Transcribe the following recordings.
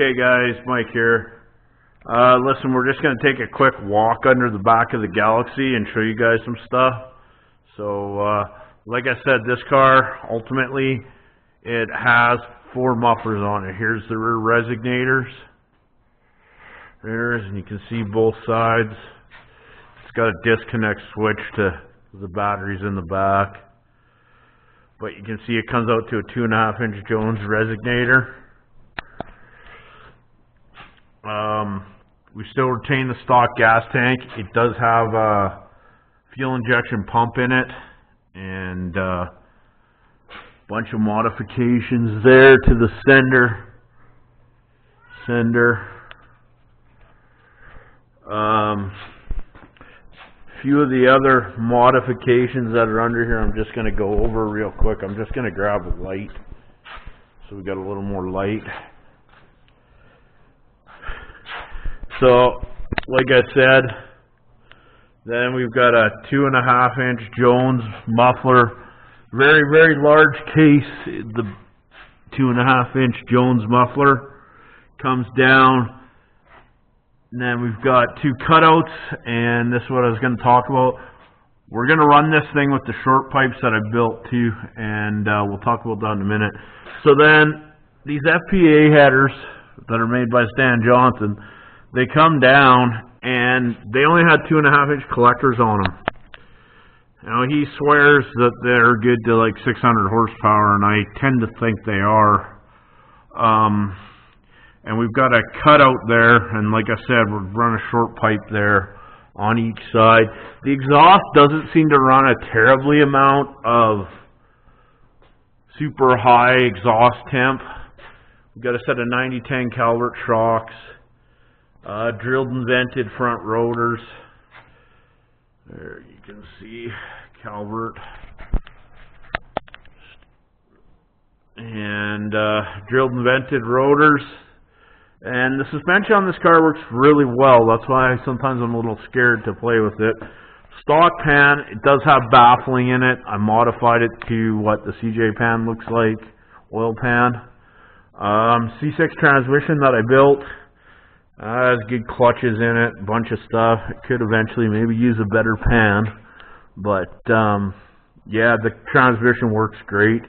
Okay guys, Mike here. Listen, we're just going to take a quick walk under the back of the Galaxie and show you guys some stuff. So, like I said, this car, ultimately, it has 4 mufflers on it. Here's the rear resignators. There's, and you can see both sides. It's got a disconnect switch to the batteries in the back. But you can see it comes out to a 2.5-inch Jones resignator. We still retain the stock gas tank. It does have a fuel injection pump in it, and a bunch of modifications there to the sender. Few of the other modifications that are under here I'm just going to go over real quick. I'm just going to grab a light so we got a little more light. So, like I said, then we've got a 2.5-inch Jones muffler. Very, very large case. The 2.5-inch Jones muffler comes down. And then we've got 2 cutouts, and this is what I was going to talk about. We're going to run this thing with the short pipes that I built too, and we'll talk about that in a minute. So then, these FPA headers that are made by Stan Johnson, they come down, and they only had 2.5-inch collectors on them. Now, he swears that they're good to like 600 horsepower, and I tend to think they are. And we've got a cutout there, and like I said, we'll run a short pipe there on each side. The exhaust doesn't seem to run a terribly amount of super high exhaust temp. We've got a set of 9010 Calvert shocks. Drilled and vented front rotors. There you can see Calvert. And drilled and vented rotors. And the suspension on this car works really well. That's why sometimes I'm a little scared to play with it. Stock pan, it does have baffling in it. I modified it to what the CJ pan looks like. Oil pan. C6 transmission that I built. Has good clutches in it, a bunch of stuff. It could eventually maybe use a better pan. But, yeah, the transmission works great.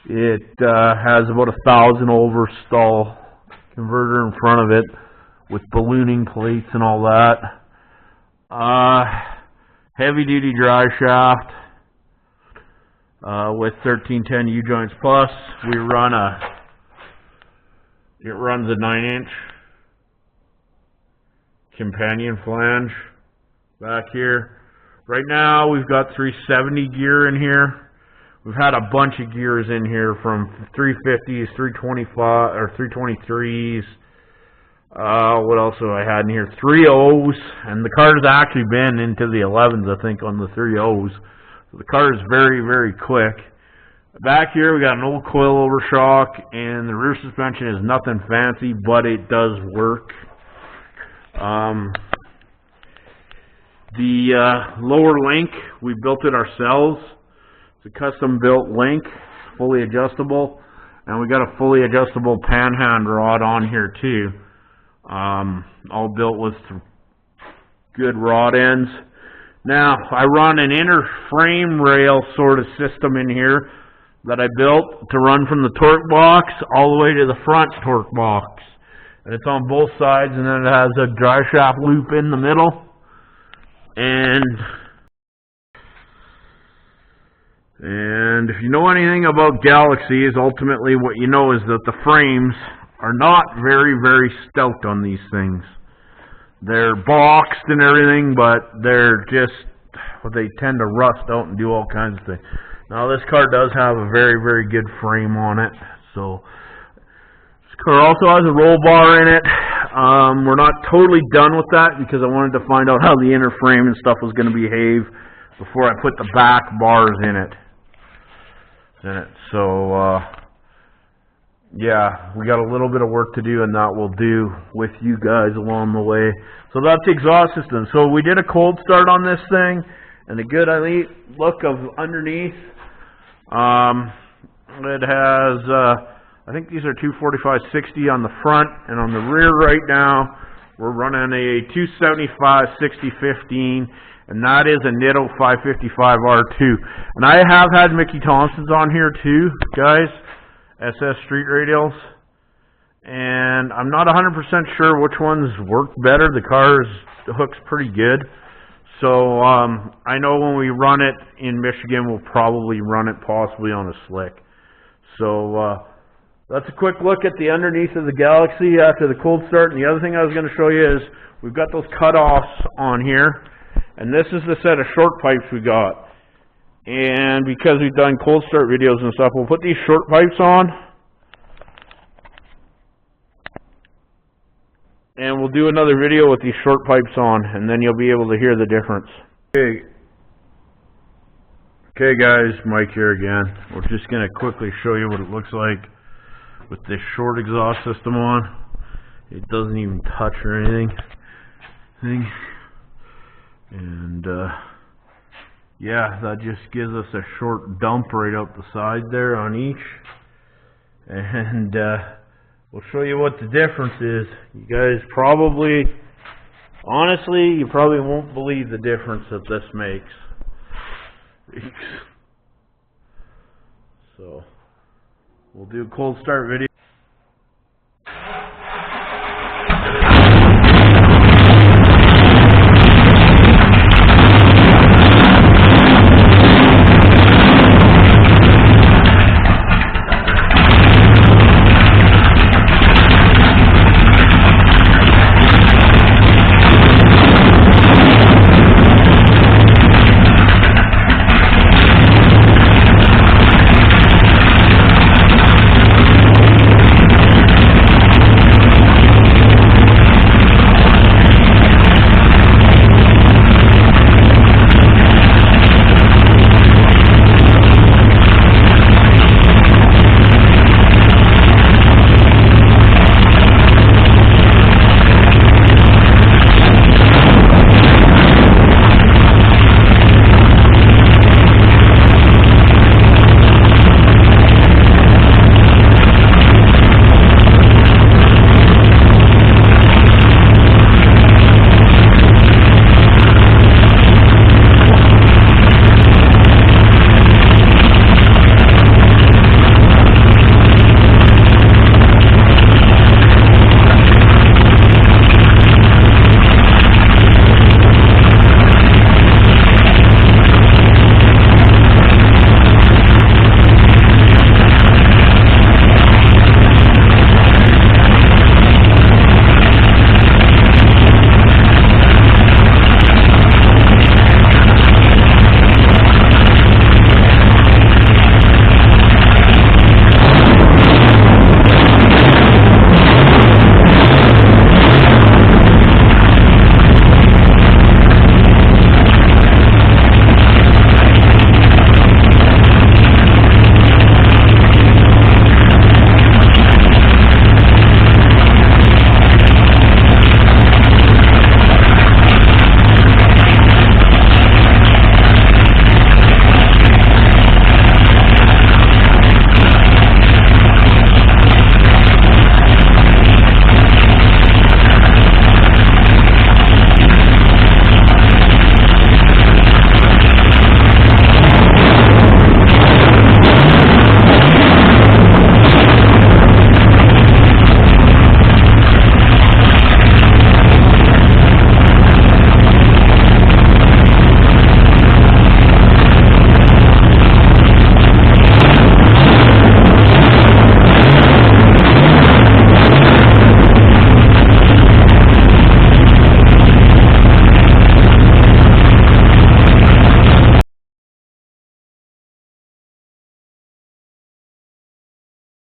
It has about 1,000 over stall converter in front of it with ballooning plates and all that. Heavy duty drive shaft with 1310 U-joints plus. It runs a 9-inch companion flange back here. Right now we've got 370 gear in here. We've had a bunch of gears in here from 350s, 325 or 323s. What else have I had in here? 3.0s, and the car's actually been into the 11s, I think, on the 3.0s. So the car is very, very quick. Back here we got an old coilover shock, and the rear suspension is nothing fancy, but it does work. The lower link, we built it ourselves. It's a custom built link, fully adjustable, and we got a fully adjustable panhand rod on here too. All built with good rod ends. Now, I run an inner frame rail sort of system in here that I built to run from the torque box all the way to the front torque box. And it's on both sides, and then it has a drive shaft loop in the middle. And if you know anything about Galaxies, ultimately what you know is that the frames are not very, very stout on these things. They're boxed and everything, but they're just, they tend to rust out and do all kinds of things. Now this car does have a very, very good frame on it, so this car also has a roll bar in it. We're not totally done with that because I wanted to find out how the inner frame and stuff was going to behave before I put the back bars in it. So, yeah, we got a little bit of work to do, and that we'll do with you guys along the way. So that's the exhaust system. So we did a cold start on this thing, and a good look of underneath. It has I think these are 245/60 on the front, and on the rear right now, we're running a 275/60/15, and that is a Nitto 555 R2. And I have had Mickey Thompson's on here too, guys, SS Street Radials, and I'm not 100% sure which ones work better. The hook's pretty good. So, I know when we run it in Michigan, we'll probably run it possibly on a slick. So, that's a quick look at the underneath of the Galaxie after the cold start. And the other thing I was going to show you is we've got those cutoffs on here. And this is the set of short pipes we got. And because we've done cold start videos and stuff, we'll put these short pipes on. And we'll do another video with these short pipes on, and then you'll be able to hear the difference. Okay guys, Mike here again. We're just going to quickly show you what it looks like with this short exhaust system on. It doesn't even touch or anything. And yeah, that just gives us a short dump right out the side there on each. And we'll show you what the difference is. You guys probably, honestly, you probably won't believe the difference that this makes. So, we'll do a cold start video.